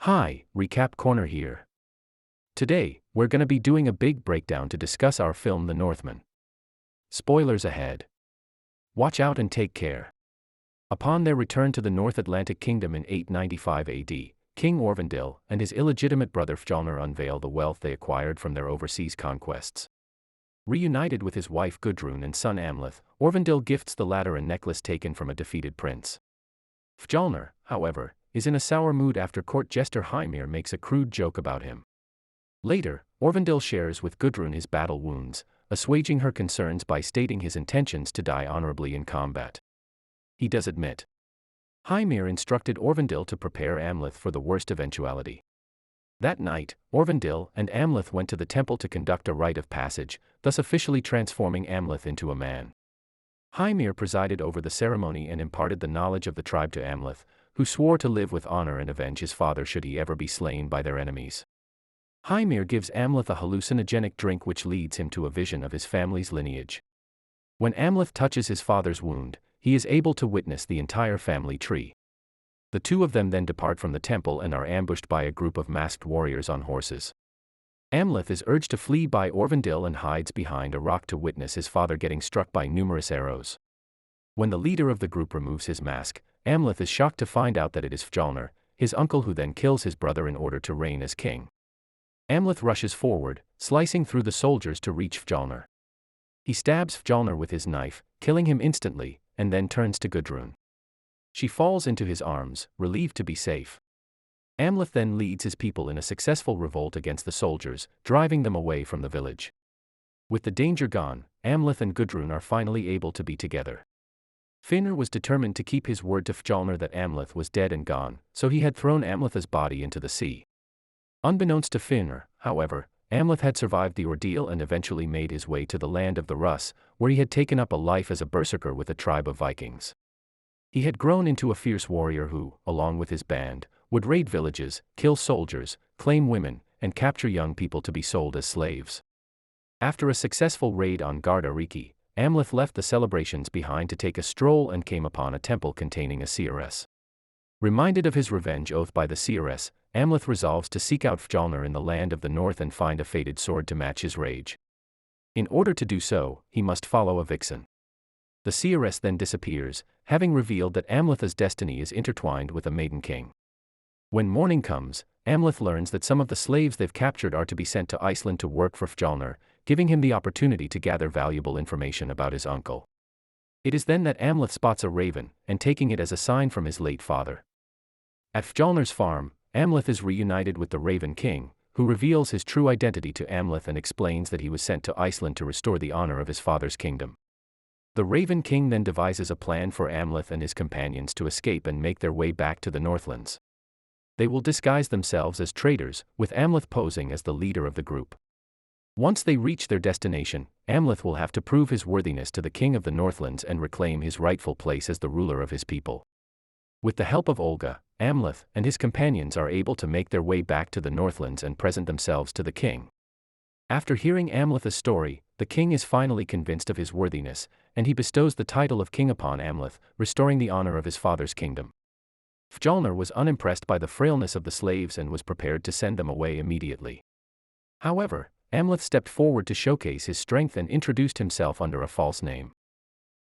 Hi, Recap Corner here. Today, we're gonna be doing a big breakdown to discuss our film The Northman. Spoilers ahead. Watch out and take care. Upon their return to the North Atlantic Kingdom in 895 AD, King Orvandil and his illegitimate brother Fjolnir unveil the wealth they acquired from their overseas conquests. Reunited with his wife Gudrun and son Amleth, Orvandil gifts the latter a necklace taken from a defeated prince. Fjolnir, however, is in a sour mood after court jester Hymir makes a crude joke about him. Later, Orvandil shares with Gudrun his battle wounds, assuaging her concerns by stating his intentions to die honorably in combat. He does admit. Hymir instructed Orvandil to prepare Amleth for the worst eventuality. That night, Orvandil and Amleth went to the temple to conduct a rite of passage, thus officially transforming Amleth into a man. Hymir presided over the ceremony and imparted the knowledge of the tribe to Amleth, who swore to live with honor and avenge his father should he ever be slain by their enemies. Hymir gives Amleth a hallucinogenic drink which leads him to a vision of his family's lineage. When Amleth touches his father's wound, he is able to witness the entire family tree. The two of them then depart from the temple and are ambushed by a group of masked warriors on horses. Amleth is urged to flee by Orvandil and hides behind a rock to witness his father getting struck by numerous arrows. When the leader of the group removes his mask, Amleth is shocked to find out that it is Fjolnir, his uncle, who then kills his brother in order to reign as king. Amleth rushes forward, slicing through the soldiers to reach Fjolnir. He stabs Fjolnir with his knife, killing him instantly, and then turns to Gudrun. She falls into his arms, relieved to be safe. Amleth then leads his people in a successful revolt against the soldiers, driving them away from the village. With the danger gone, Amleth and Gudrun are finally able to be together. Finnr was determined to keep his word to Fjolnir that Amleth was dead and gone, so he had thrown Amleth's body into the sea. Unbeknownst to Finnr, however, Amleth had survived the ordeal and eventually made his way to the land of the Russ, where he had taken up a life as a berserker with a tribe of Vikings. He had grown into a fierce warrior who, along with his band, would raid villages, kill soldiers, claim women, and capture young people to be sold as slaves. After a successful raid on Gardariki, Amleth left the celebrations behind to take a stroll and came upon a temple containing a seeress. Reminded of his revenge oath by the seeress, Amleth resolves to seek out Fjolnir in the land of the north and find a fated sword to match his rage. In order to do so, he must follow a vixen. The seeress then disappears, having revealed that Amleth's destiny is intertwined with a maiden king. When morning comes, Amleth learns that some of the slaves they've captured are to be sent to Iceland to work for Fjolnir, giving him the opportunity to gather valuable information about his uncle. It is then that Amleth spots a raven, and taking it as a sign from his late father. At Fjolnir's farm, Amleth is reunited with the Raven King, who reveals his true identity to Amleth and explains that he was sent to Iceland to restore the honor of his father's kingdom. The Raven King then devises a plan for Amleth and his companions to escape and make their way back to the Northlands. They will disguise themselves as traders, with Amleth posing as the leader of the group. Once they reach their destination, Amleth will have to prove his worthiness to the king of the Northlands and reclaim his rightful place as the ruler of his people. With the help of Olga, Amleth and his companions are able to make their way back to the Northlands and present themselves to the king. After hearing Amleth's story, the king is finally convinced of his worthiness, and he bestows the title of king upon Amleth, restoring the honor of his father's kingdom. Fjolnir was unimpressed by the frailness of the slaves and was prepared to send them away immediately. However, Amleth stepped forward to showcase his strength and introduced himself under a false name.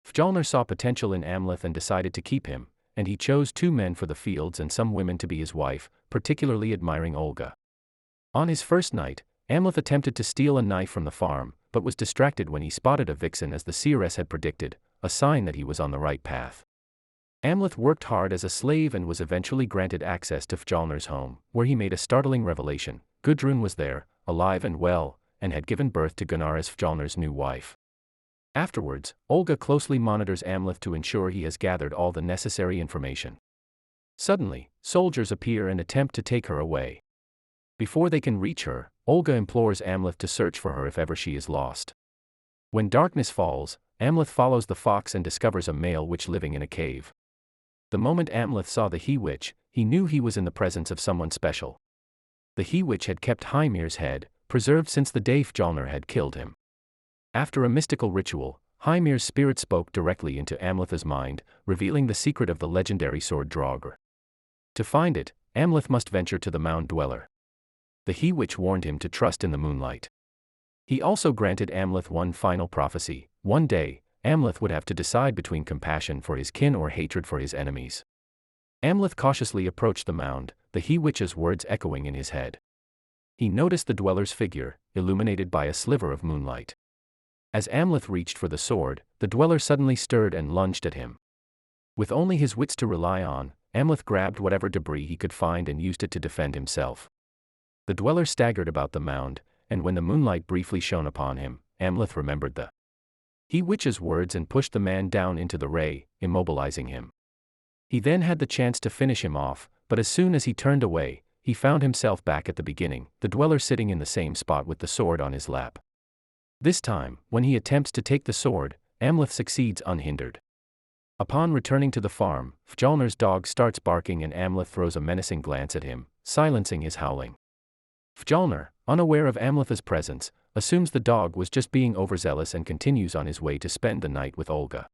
Fjolnir saw potential in Amleth and decided to keep him, and he chose 2 men for the fields and some women to be his wife, particularly admiring Olga. On his first night, Amleth attempted to steal a knife from the farm, but was distracted when he spotted a vixen as the seeress had predicted, a sign that he was on the right path. Amleth worked hard as a slave and was eventually granted access to Fjolnir's home, where he made a startling revelation. Gudrun was there, alive and well, and had given birth to Gunnar as Fjolnir's new wife. Afterwards, Olga closely monitors Amleth to ensure he has gathered all the necessary information. Suddenly, soldiers appear and attempt to take her away. Before they can reach her, Olga implores Amleth to search for her if ever she is lost. When darkness falls, Amleth follows the fox and discovers a male witch living in a cave. The moment Amleth saw the he-witch, he knew he was in the presence of someone special. The he-witch had kept Hymir's head, preserved since the day Fjolnir had killed him. After a mystical ritual, Hymir's spirit spoke directly into Amleth's mind, revealing the secret of the legendary sword Draugr. To find it, Amleth must venture to the mound dweller. The he-witch warned him to trust in the moonlight. He also granted Amleth one final prophecy: one day, Amleth would have to decide between compassion for his kin or hatred for his enemies. Amleth cautiously approached the mound, the he-witch's words echoing in his head. He noticed the dweller's figure, illuminated by a sliver of moonlight. As Amleth reached for the sword, the dweller suddenly stirred and lunged at him. With only his wits to rely on, Amleth grabbed whatever debris he could find and used it to defend himself. The dweller staggered about the mound, and when the moonlight briefly shone upon him, Amleth remembered the he-witch's words and pushed the man down into the ray, immobilizing him. He then had the chance to finish him off, but as soon as he turned away, he found himself back at the beginning, the dweller sitting in the same spot with the sword on his lap. This time, when he attempts to take the sword, Amleth succeeds unhindered. Upon returning to the farm, Fjolnir's dog starts barking and Amleth throws a menacing glance at him, silencing his howling. Fjolnir, unaware of Amleth's presence, assumes the dog was just being overzealous and continues on his way to spend the night with Olga.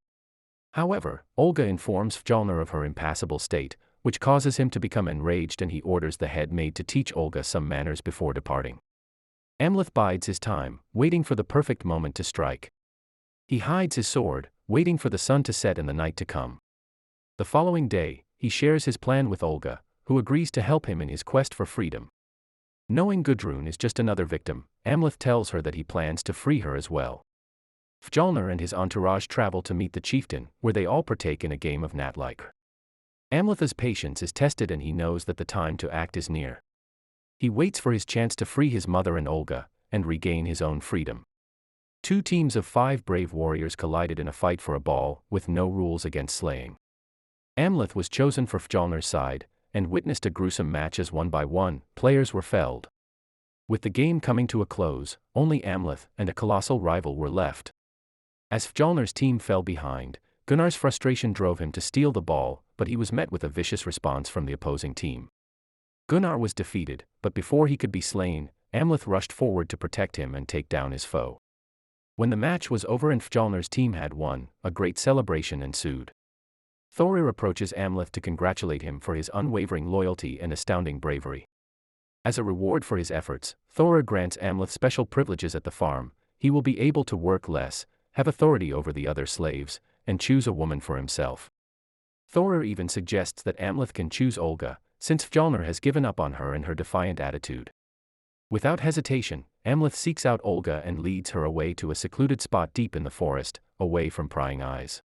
However, Olga informs Fjolnir of her impassible state, which causes him to become enraged, and he orders the head maid to teach Olga some manners before departing. Amleth bides his time, waiting for the perfect moment to strike. He hides his sword, waiting for the sun to set and the night to come. The following day, he shares his plan with Olga, who agrees to help him in his quest for freedom. Knowing Gudrun is just another victim, Amleth tells her that he plans to free her as well. Fjolnir and his entourage travel to meet the chieftain, where they all partake in a game of Natlike. Amleth's patience is tested and he knows that the time to act is near. He waits for his chance to free his mother and Olga, and regain his own freedom. Two teams of 5 brave warriors collided in a fight for a ball, with no rules against slaying. Amleth was chosen for Fjolnir's side, and witnessed a gruesome match as one by one, players were felled. With the game coming to a close, only Amleth and a colossal rival were left. As Fjolnir's team fell behind, Gunnar's frustration drove him to steal the ball, but he was met with a vicious response from the opposing team. Gunnar was defeated, but before he could be slain, Amleth rushed forward to protect him and take down his foe. When the match was over and Fjolnir's team had won, a great celebration ensued. Thorir approaches Amleth to congratulate him for his unwavering loyalty and astounding bravery. As a reward for his efforts, Thorir grants Amleth special privileges at the farm. He will be able to work less, have authority over the other slaves, and choose a woman for himself. Thorir even suggests that Amleth can choose Olga, since Fjolnir has given up on her and her defiant attitude. Without hesitation, Amleth seeks out Olga and leads her away to a secluded spot deep in the forest, away from prying eyes.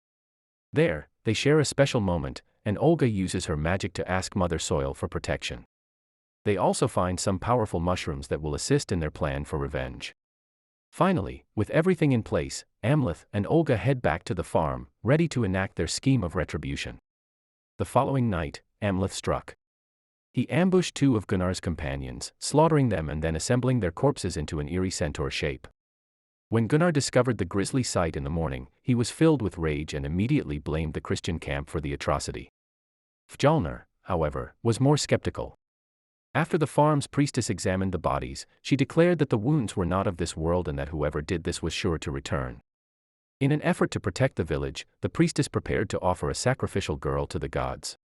There, they share a special moment, and Olga uses her magic to ask Mother Soil for protection. They also find some powerful mushrooms that will assist in their plan for revenge. Finally, with everything in place, Amleth and Olga head back to the farm, ready to enact their scheme of retribution. The following night, Amleth struck. He ambushed 2 of Gunnar's companions, slaughtering them and then assembling their corpses into an eerie centaur shape. When Gunnar discovered the grisly sight in the morning, he was filled with rage and immediately blamed the Christian camp for the atrocity. Fjolnir, however, was more skeptical. After the farm's priestess examined the bodies, she declared that the wounds were not of this world and that whoever did this was sure to return. In an effort to protect the village, the priestess prepared to offer a sacrificial girl to the gods.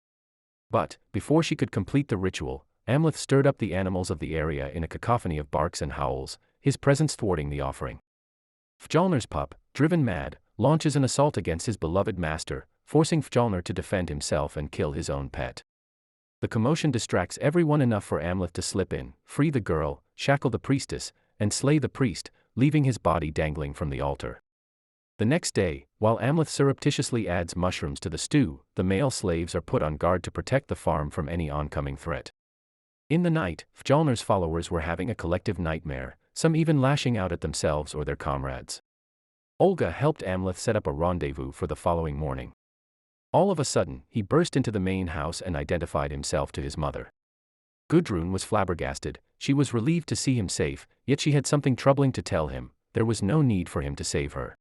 But, before she could complete the ritual, Amleth stirred up the animals of the area in a cacophony of barks and howls, his presence thwarting the offering. Fjolnir's pup, driven mad, launches an assault against his beloved master, forcing Fjolnir to defend himself and kill his own pet. The commotion distracts everyone enough for Amleth to slip in, free the girl, shackle the priestess, and slay the priest, leaving his body dangling from the altar. The next day, while Amleth surreptitiously adds mushrooms to the stew, the male slaves are put on guard to protect the farm from any oncoming threat. In the night, Fjolnir's followers were having a collective nightmare, some even lashing out at themselves or their comrades. Olga helped Amleth set up a rendezvous for the following morning. All of a sudden, he burst into the main house and identified himself to his mother. Gudrun was flabbergasted. She was relieved to see him safe, yet she had something troubling to tell him. There was no need for him to save her.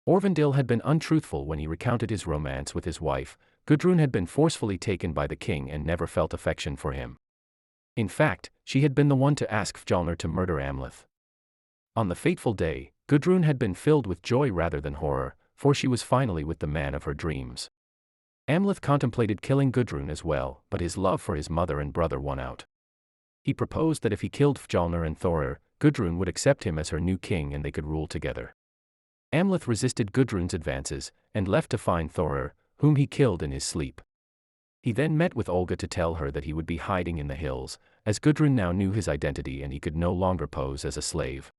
Orvandil had been untruthful when he recounted his romance with his wife. Gudrun had been forcefully taken by the king and never felt affection for him. In fact, she had been the one to ask Fjolnir to murder Amleth. On the fateful day, Gudrun had been filled with joy rather than horror, for she was finally with the man of her dreams. Amleth contemplated killing Gudrun as well, but his love for his mother and brother won out. He proposed that if he killed Fjolnir and Thorir, Gudrun would accept him as her new king and they could rule together. Amleth resisted Gudrun's advances, and left to find Thorir, whom he killed in his sleep. He then met with Olga to tell her that he would be hiding in the hills, as Gudrun now knew his identity and he could no longer pose as a slave.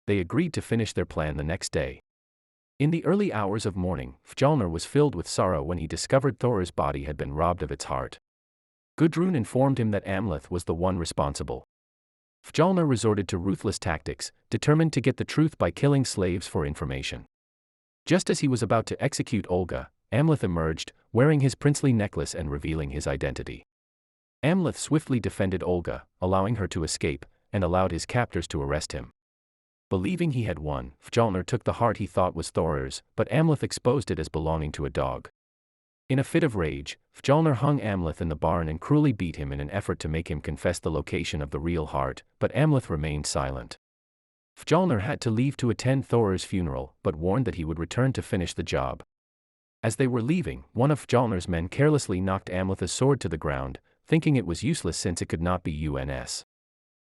They agreed to finish their plan the next day. In the early hours of morning, Fjolnir was filled with sorrow when he discovered Thorir's body had been robbed of its heart. Gudrun informed him that Amleth was the one responsible. Fjolnir resorted to ruthless tactics, determined to get the truth by killing slaves for information. Just as he was about to execute Olga, Amleth emerged, wearing his princely necklace and revealing his identity. Amleth swiftly defended Olga, allowing her to escape, and allowed his captors to arrest him. Believing he had won, Fjolnir took the heart he thought was Thorir's, but Amleth exposed it as belonging to a dog. In a fit of rage, Fjolnir hung Amleth in the barn and cruelly beat him in an effort to make him confess the location of the real heart, but Amleth remained silent. Fjolnir had to leave to attend Thorir's funeral, but warned that he would return to finish the job. As they were leaving, one of Fjolnir's men carelessly knocked Amleth's sword to the ground, thinking it was useless since it could not be UNS.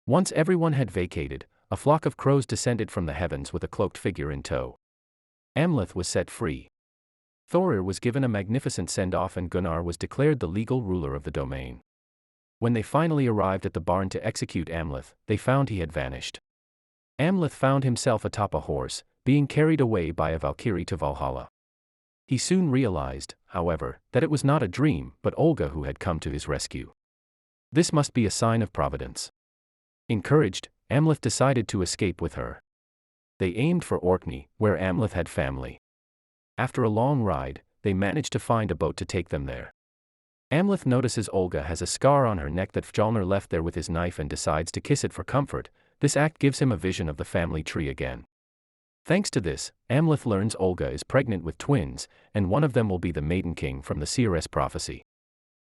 Once everyone had vacated, a flock of crows descended from the heavens with a cloaked figure in tow. Amleth was set free. Thorir was given a magnificent send-off and Gunnar was declared the legal ruler of the domain. When they finally arrived at the barn to execute Amleth, they found he had vanished. Amleth found himself atop a horse, being carried away by a Valkyrie to Valhalla. He soon realized, however, that it was not a dream, but Olga who had come to his rescue. This must be a sign of providence. Encouraged, Amleth decided to escape with her. They aimed for Orkney, where Amleth had family. After a long ride, they managed to find a boat to take them there. Amleth notices Olga has a scar on her neck that Fjolnir left there with his knife and decides to kiss it for comfort. This act gives him a vision of the family tree again. Thanks to this, Amleth learns Olga is pregnant with twins, and one of them will be the Maiden King from the Seeress prophecy.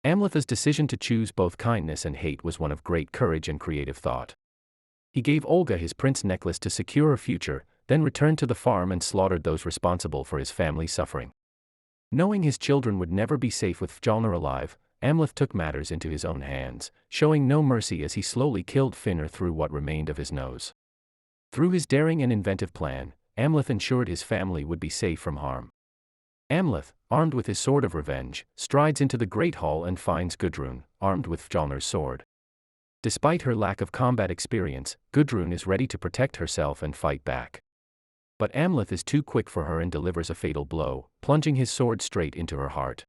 Amleth's decision to choose both kindness and hate was one of great courage and creative thought. He gave Olga his prince necklace to secure a future, then returned to the farm and slaughtered those responsible for his family's suffering. Knowing his children would never be safe with Fjolnir alive, Amleth took matters into his own hands, showing no mercy as he slowly killed Finnr through what remained of his nose. Through his daring and inventive plan, Amleth ensured his family would be safe from harm. Amleth, armed with his sword of revenge, strides into the Great Hall and finds Gudrun, armed with Fjolnir's sword. Despite her lack of combat experience, Gudrun is ready to protect herself and fight back. But Amleth is too quick for her and delivers a fatal blow, plunging his sword straight into her heart.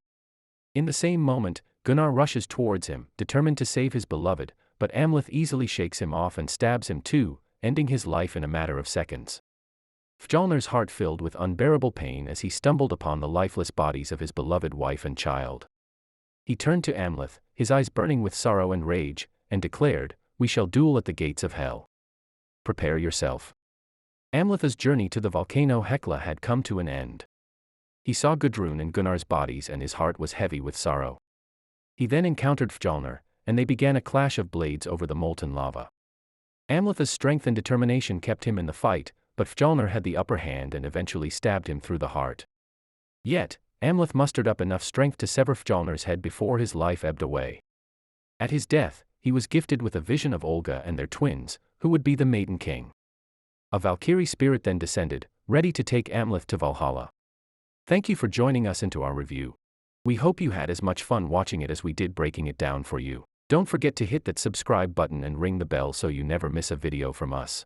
In the same moment, Gunnar rushes towards him, determined to save his beloved, but Amleth easily shakes him off and stabs him too, ending his life in a matter of seconds. Fjolnir's heart filled with unbearable pain as he stumbled upon the lifeless bodies of his beloved wife and child. He turned to Amleth, his eyes burning with sorrow and rage, and declared, "We shall duel at the gates of hell. Prepare yourself." Amleth's journey to the volcano Hekla had come to an end. He saw Gudrun and Gunnar's bodies and his heart was heavy with sorrow. He then encountered Fjolnir, and they began a clash of blades over the molten lava. Amleth's strength and determination kept him in the fight, but Fjolnir had the upper hand and eventually stabbed him through the heart. Yet, Amleth mustered up enough strength to sever Fjolnir's head before his life ebbed away. At his death, he was gifted with a vision of Olga and their twins, who would be the Maiden King. A Valkyrie spirit then descended, ready to take Amleth to Valhalla. Thank you for joining us into our review. We hope you had as much fun watching it as we did breaking it down for you. Don't forget to hit that subscribe button and ring the bell so you never miss a video from us.